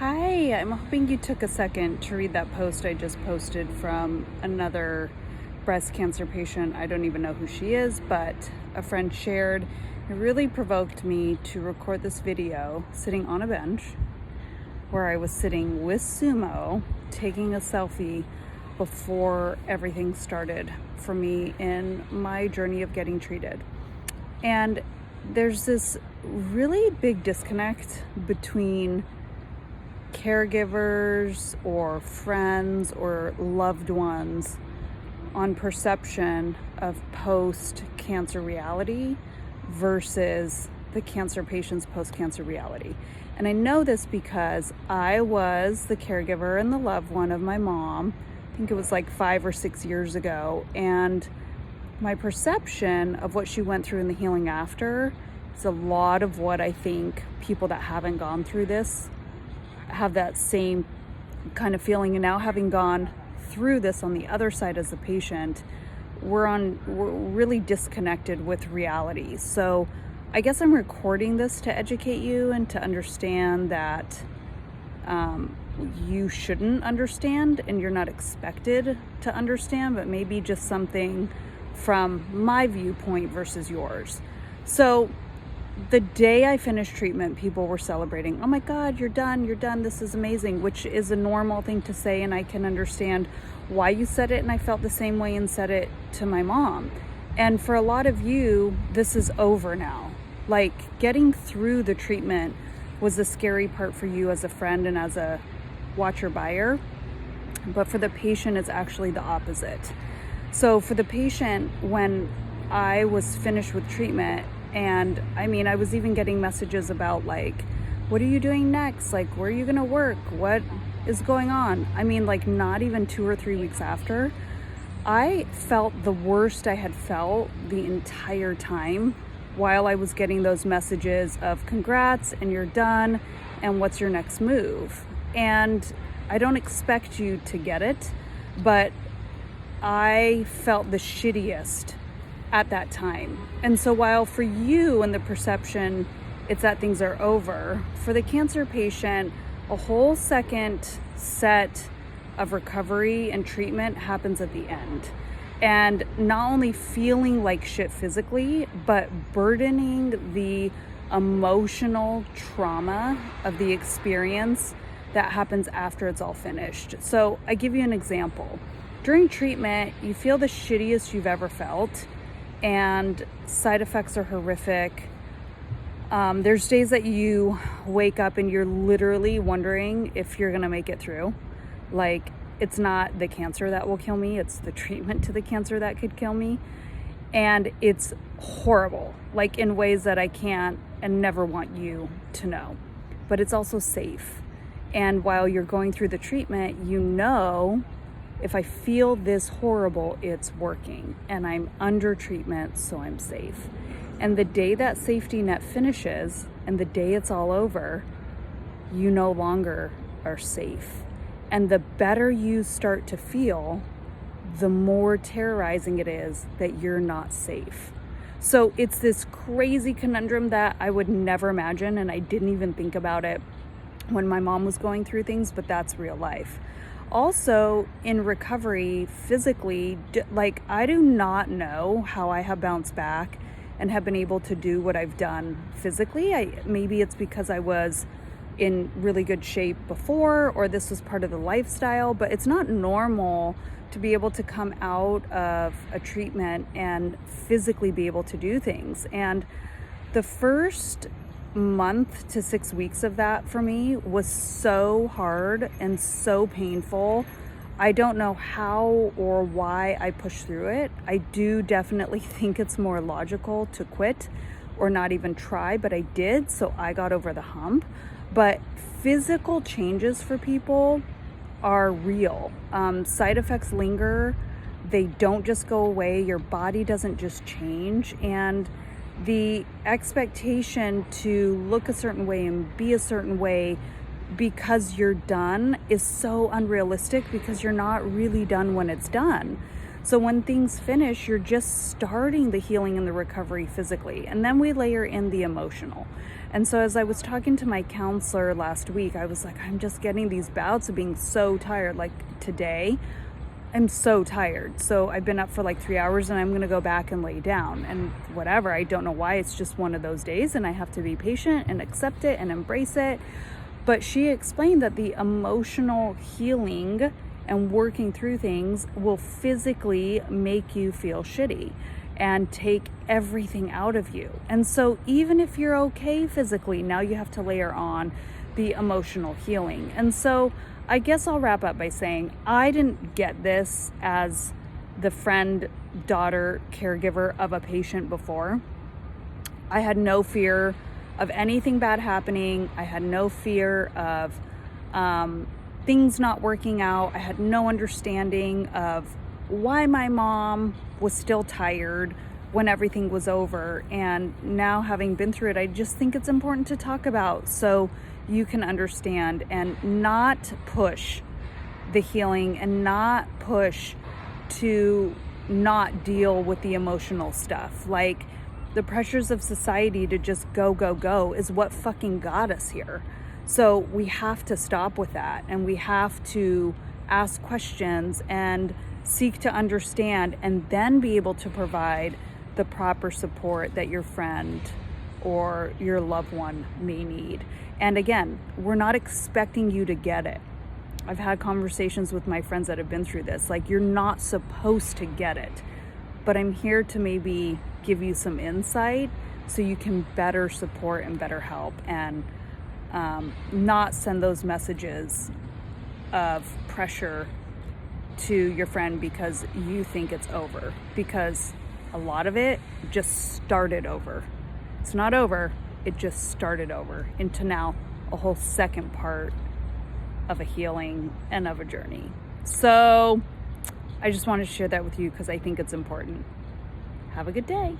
Hi, I'm hoping you took a second to read that post I just posted from another breast cancer patient. I don't even know who she is, but a friend shared. It really provoked me to record this video sitting on a bench where I was sitting with Sumo taking a selfie before everything started for me in my journey of getting treated. And there's this really big disconnect between caregivers or friends or loved ones on perception of post-cancer reality versus the cancer patient's post-cancer reality. And I know this because I was the caregiver and the loved one of my mom. I think it was like 5 or 6 years ago. And my perception of what she went through in the healing after is a lot of what I think people that haven't gone through this have that same kind of feeling. And now, having gone through this on the other side as a patient, we're really disconnected with reality. So I guess I'm recording this to educate you and to understand that you shouldn't understand and you're not expected to understand, but maybe just something from my viewpoint versus yours. So the day I finished treatment, people were celebrating. Oh my God, you're done, this is amazing, which is a normal thing to say, and I can understand why you said it, and I felt the same way and said it to my mom. And for a lot of you, this is over now. Like, getting through the treatment was the scary part for you as a friend and as a watcher buyer, but for the patient, it's actually the opposite. So for the patient, when I was finished with treatment, and I mean, I was even getting messages about like, what are you doing next? Like, where are you gonna work? What is going on? I mean, like, not even 2 or 3 weeks after, I felt the worst I had felt the entire time while I was getting those messages of congrats and you're done and what's your next move. And I don't expect you to get it, but I felt the shittiest at that time. And so while for you and the perception, it's that things are over, for the cancer patient, a whole second set of recovery and treatment happens at the end. And not only feeling like shit physically, but burdening the emotional trauma of the experience that happens after it's all finished. So I give you an example. During treatment, you feel the shittiest you've ever felt, and side effects are horrific. There's days that you wake up and you're literally wondering if you're gonna make it through. Like, it's not the cancer that will kill me, it's the treatment to the cancer that could kill me. And it's horrible, like in ways that I can't and never want you to know. But it's also safe. And while you're going through the treatment, you know, if I feel this horrible, it's working and I'm under treatment, so I'm safe. And the day that safety net finishes and the day it's all over, you no longer are safe. And the better you start to feel, the more terrorizing it is that you're not safe. So it's this crazy conundrum that I would never imagine, and I didn't even think about it when my mom was going through things, but that's real life. Also, in recovery, physically, like, I do not know how I have bounced back and have been able to do what I've done physically. Maybe it's because I was in really good shape before, or this was part of the lifestyle, but it's not normal to be able to come out of a treatment and physically be able to do things. And the first month to 6 weeks of that for me was so hard and so painful. I don't know how or why I pushed through it. I do definitely think it's more logical to quit or not even try, but I did, so I got over the hump. But physical changes for people are real. Side effects linger. They don't just go away. Your body doesn't just change. And the expectation to look a certain way and be a certain way because you're done is so unrealistic, because you're not really done when it's done. So when things finish, you're just starting the healing and the recovery physically. And then we layer in the emotional. And so as I was talking to my counselor last week, I was like, I'm just getting these bouts of being so tired. Like today, I'm so tired. So I've been up for like 3 hours and I'm going to go back and lay down and whatever. I don't know why. It's just one of those days and I have to be patient and accept it and embrace it. But she explained that the emotional healing and working through things will physically make you feel shitty and take everything out of you. And so even if you're okay physically, now you have to layer on the emotional healing. And so I guess I'll wrap up by saying I didn't get this as the friend, daughter, caregiver of a patient before. I had no fear of anything bad happening. I had no fear of things not working out. I had no understanding of why my mom was still tired when everything was over. And now, having been through it, I just think it's important to talk about so you can understand and not push the healing and not push to not deal with the emotional stuff. Like, the pressures of society to just go is what fucking got us here. So we have to stop with that, and we have to ask questions and seek to understand, and then be able to provide the proper support that your friend or your loved one may need. And again, we're not expecting you to get it. I've had conversations with my friends that have been through this. Like, you're not supposed to get it, but I'm here to maybe give you some insight so you can better support and better help, and not send those messages of pressure to your friend because you think it's over, because a lot of it just started over. It's not over, it just started over into now a whole second part of a healing and of a journey. So I just want to share that with you because I think it's important. Have a good day.